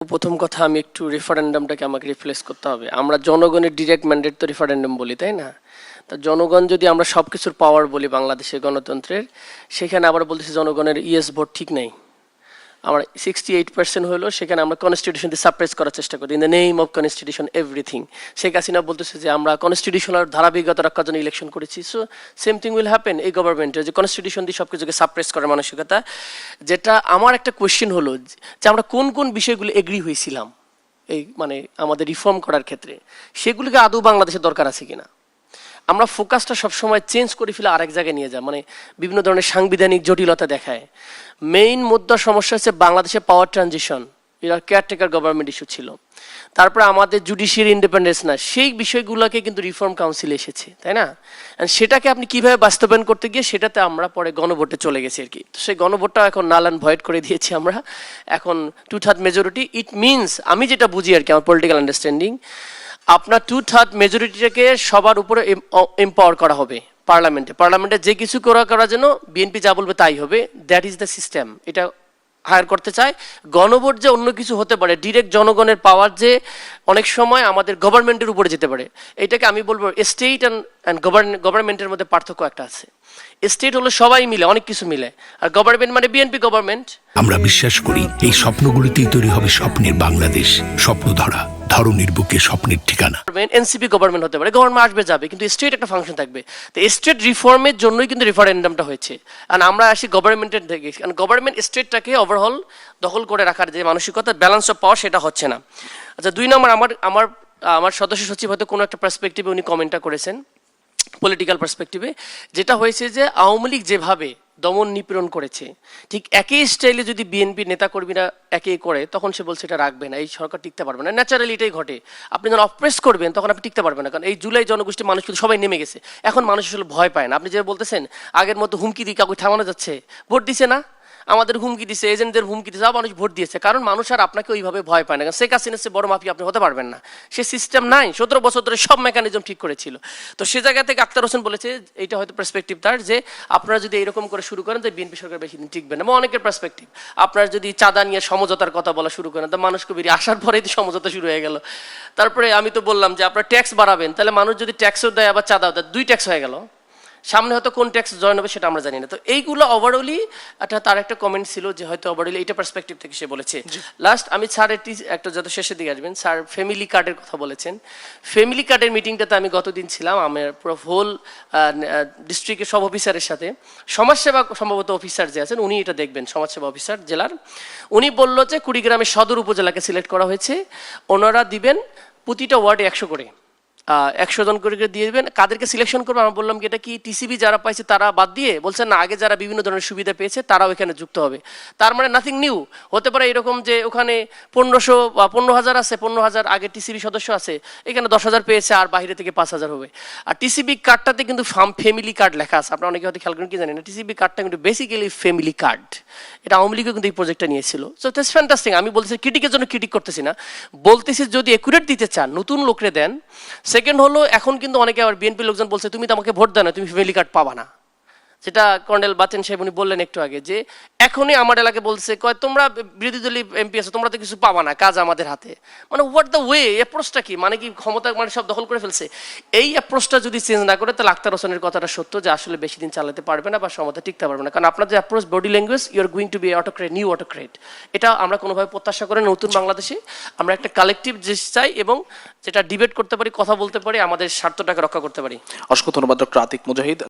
প্রথম কথা আমি একটু রেফারেন্ডামটাকে আমাকে রিপ্লেস করতে হবে। আমরা জনগণের ডিরেক্ট ম্যান্ডেট তো রেফারেন্ডাম বলি, তাই না? তা জনগণ যদি আমরা সব কিছুর পাওয়ার বলি বাংলাদেশের গণতন্ত্রের, সেখানে আবার বলতেছি জনগণের ইয়েস ভোট ঠিক নেই। আমরা 68% হলো, সেখানে আমরা কনস্টিটিউশন দিয়ে সাপ্রেস করার চেষ্টা করি, in the name of constitution everything. Sheikh Hasina বলতেছে যে আমরা কনস্টিটিউশনাল ধারাবাহিকতা রাখার জন্য ইলেকশন করেছি। So same thing will happen এই গভর্নমেন্টের, যে কনস্টিটিউশন দিয়ে সব কিছুকে সাপ্রেস করার মানসিকতা। যেটা আমার একটা কোয়েশ্চেন হলো যে আমরা কোন কোন বিষয়গুলো এগ্রি হয়েছিলাম এই মানে আমাদের রিফর্ম করার ক্ষেত্রে, সেগুলিকে আদৌ বাংলাদেশের দরকার আছে কিনা। আমরা ফোকাসটা সবসময় চেঞ্জ করে ফেলে আরেক জায়গায় নিয়ে যাই, মানে বিভিন্ন ধরনের সাংবিধানিক জটিলতা দেখায়। মেইন মুদ্রা সমস্যা হচ্ছে বাংলাদেশে পাওয়ার ট্রানজিশন, এটা কেয়ারটেকার গভর্নমেন্ট ইস্যু ছিল। তারপরে আমাদের জুডিশিয়ারি ইন্ডিপেন্ডেন্স না, সেই বিষয়গুলোকে কিন্তু রিফর্ম কাউন্সিল এসেছে, তাই না? সেটাকে আপনি কিভাবে বাস্তবায়ন করতে গিয়ে সেটাতে আমরা পরে গণভোটে চলে গেছি আর কি। তো সেই গণভোটটা এখন নাল অ্যান্ড ভয়েড করে দিয়েছি আমরা। এখন 2/3 মেজরিটি, ইট মিনস আমি যেটা বুঝি আর কি, আমার পলিটিক্যাল আন্ডারস্ট্যান্ডিং, আপনার 2/3 মেজরিটিটাকে সবার উপরে এম্পাওয়ার করা হবে পার্লামেন্টে যে কিছু করার জন্য বিএনপি যা বলবে তাই হবে। That is the system. এটা হায়ার করতে চায়। গণভোট যে অন্য কিছু হতে পারে, ডিরেক্ট জনগণের পাওয়ার যে অনেক সময় আমাদের গভর্নমেন্টের উপরে যেতে পারে, এটাকে আমি বলবো স্টেট অ্যান্ড গভর্নমেন্টের মধ্যে পার্থক্য একটা আছে। স্টেট হলো সবাই মিলে অনেক কিছু মিলে, আর গভর্নমেন্ট মানে বিএনপি গভর্নমেন্ট। আমরা বিশ্বাস করি এই স্বপ্নগুলিতেই তৈরি হবে স্বপ্নের বাংলাদেশ। স্বপ্ন ধরা ধরনীর বুকে স্বপ্নের ঠিকানা। এনসিপি গভর্নমেন্ট হতে পারে, গভর্নমেন্ট আসবে যাবে, কিন্তু স্টেট একটা ফাংশন থাকবে। তো স্টেট রিফর্মের জন্যই কিন্তু রেফারেন্ডামটা হয়েছে। আর আমরা আসি গভর্নমেন্টের থেকে, কারণ গভর্নমেন্ট স্টেটটাকে ওভারঅল দখল করে রাখার যে মানসিকতা, ব্যালেন্স অফ পাওয়ার, সেটা হচ্ছে না। আচ্ছা, 2 নম্বর, আমার সদস্য সচিব হয়তো কোনো একটা পার্সপেক্টিভে উনি কমেন্টটা করেছেন, পলিটিক্যাল পার্সপেক্টিভে, যেটা হয়েছে যে আওয়ামী লীগ যেভাবে দমন নিপীড়ন করেছে, ঠিক একই স্টাইলে যদি বিএনপি নেতাকর্মীরা একই করে, তখন সে বলছে এটা রাখবে না, এই সরকার টিকতে পারবে না। ন্যাচারালি এটাই ঘটে। আপনি যখন অপ্রেস করবেন তখন আপনি টিকতে পারবেন না, কারণ এই জুলাই জনগোষ্ঠীর মানুষ কিন্তু সবাই নেমে গেছে। এখন মানুষ আসলে ভয় পায় না। আপনি যে বলতেছেন আগের মতো হুমকি দিয়ে কাউকে থামানো যাচ্ছে, ভোট দিছে না, আমাদের হুমকি দিচ্ছে, এজেন্টদের হুমকি দিচ্ছে, মানুষ ভোট দিয়েছে, কারণ মানুষ আর আপনাকে ওইভাবে ভয় পায় না। কারণ শেখ হাসিনার চেয়ে বড় মাফিয়া আপনি হতে পারবেন না। সে সিস্টেম নাই, 17 বছর ধরে সব মেকানিজম ঠিক করেছিল। তো সে জায়গা থেকে আক্তার হোসেন বলেছে, এইটা হয়তো পার্সপেক্টিভ তার, যে আপনারা যদি এরকম করে শুরু করেন তো বিএনপি সরকার বেশি দিন টিকবে না। অনেকের পার্সপেক্টিভ, আপনারা যদি চাঁদা নিয়ে সমঝোতার কথা বলা শুরু করেন, তো মানুষকে বেরিয়ে আসার পরেই তো সমঝোতা শুরু হয়ে গেল। তারপরে আমি তো বললাম যে আপনারা ট্যাক্স বাড়াবেন, তাহলে মানুষ যদি ট্যাক্সও দেয় আবার চাঁদাও দেয়, 2 ট্যাক্স হয়ে গেল। সামনে হয়তো কোন ট্যাক্স জয়েন হবে সেটা আমরা জানি না। তো এইগুলো ওভারঅলি তার একটা কমেন্ট ছিল যে হয়তো ওভারঅলি এইটা পার্সপেক্টিভ থেকে সে বলেছে। লাস্ট আমি স্যার একটা যত শেষের দিকে আসবেন, স্যার ফ্যামিলি কার্ডের কথা বলেছেন। ফ্যামিলি কার্ডের মিটিংটাতে আমি গতদিন ছিলাম, আমার পুরো হোল ডিস্ট্রিক্টের সব অফিসারের সাথে। সমাজসেবা সম্ভবত অফিসার যে আছেন উনি এটা দেখবেন, সমাজসেবা অফিসার জেলার। উনি বললো যে কুড়িগ্রামের সদর উপজেলাকে সিলেক্ট করা হয়েছে, ওনারা দিবেন প্রতিটা ওয়ার্ডে 100 করে, 100 জন করে দিয়ে দেবেন। কাদেরকে সিলেকশন করবো আমরা বললাম কি এটা কি টিসিবি যারা পাইছে তারা বাদ দিয়ে, বলছেন না আগে যারা বিভিন্ন ধরনের সুবিধা পেয়েছে তারাও এখানে যুক্ত হবে। তার মানে নাথিং নিউ। হতে পারে এরকম যে ওখানে 1500 বা 15,000 আছে, 15,000 আগে টিসিবি সদস্য আছে, এখানে 10,000 পেয়েছে, আর বাইরে থেকে 5,000 হবে। আর টিসিবি কার্ডটাতে কিন্তু ফ্যামিলি কার্ড লেখা আছে, আপনারা অনেকে হয়তো খেয়াল করেন কি জানেন না, টিসিবি কার্ডটা কিন্তু বেসিক্যালি ফ্যামিলি কার্ড। এটা আওয়ামী লীগও কিন্তু এই প্রজেক্টটা নিয়েছিল। So that's fantastic. আমি বলতেছি ক্রিটিকের জন্য ক্রিটিক করতেছি না, বলতেছি যদি একুরেট দিতে চান নতুন লোকরে দেন। সেকেন্ড হলো, এখন কিন্তু অনেকে আবার বিএনপি লোকজন বলছে তুমি তো আমাকে ভোট দাও না, তুমি ফ্যামিলি কার্ড পাবা না। যেটা কর্নেল বাতেন সাহেব উনি বললেন একটু আগে, যে এখনই আমার এলাকায় বলছে কয় তোমরা বিরোধী দলীয় এমপি আছো, তোমরা তো কিছু পাবা না, কাজ আমাদের হাতে। মানে হোয়াট দ্য ওয়ে, অ্যাপ্রোচটা কি, মানে কি ক্ষমতা মানে সব দখল করে ফেলছে। এই অ্যাপ্রোচটা যদি চেঞ্জ না করে, তাহলে আক্তার হোসেনের কথাটা সত্য যে আসলে বেশি দিন চালাতে পারবে না বা ক্ষমতা টিকতে পারবে না। কারণ আপনাদের approach, body language, you are going to be autocrat, new autocrat. এটা আমরা কোনোভাবে প্রত্যাশা করি নতুন বাংলাদেশে। আমরা একটা কালেকটিভ যে চাই এবং যেটা ডিবেট করতে পারি, কথা বলতে পারি, আমাদের স্বার্থটাকে রক্ষা করতে পারি। অসংখ্য ধন্যবাদ ডক্টর আতিক মুজাহিদ।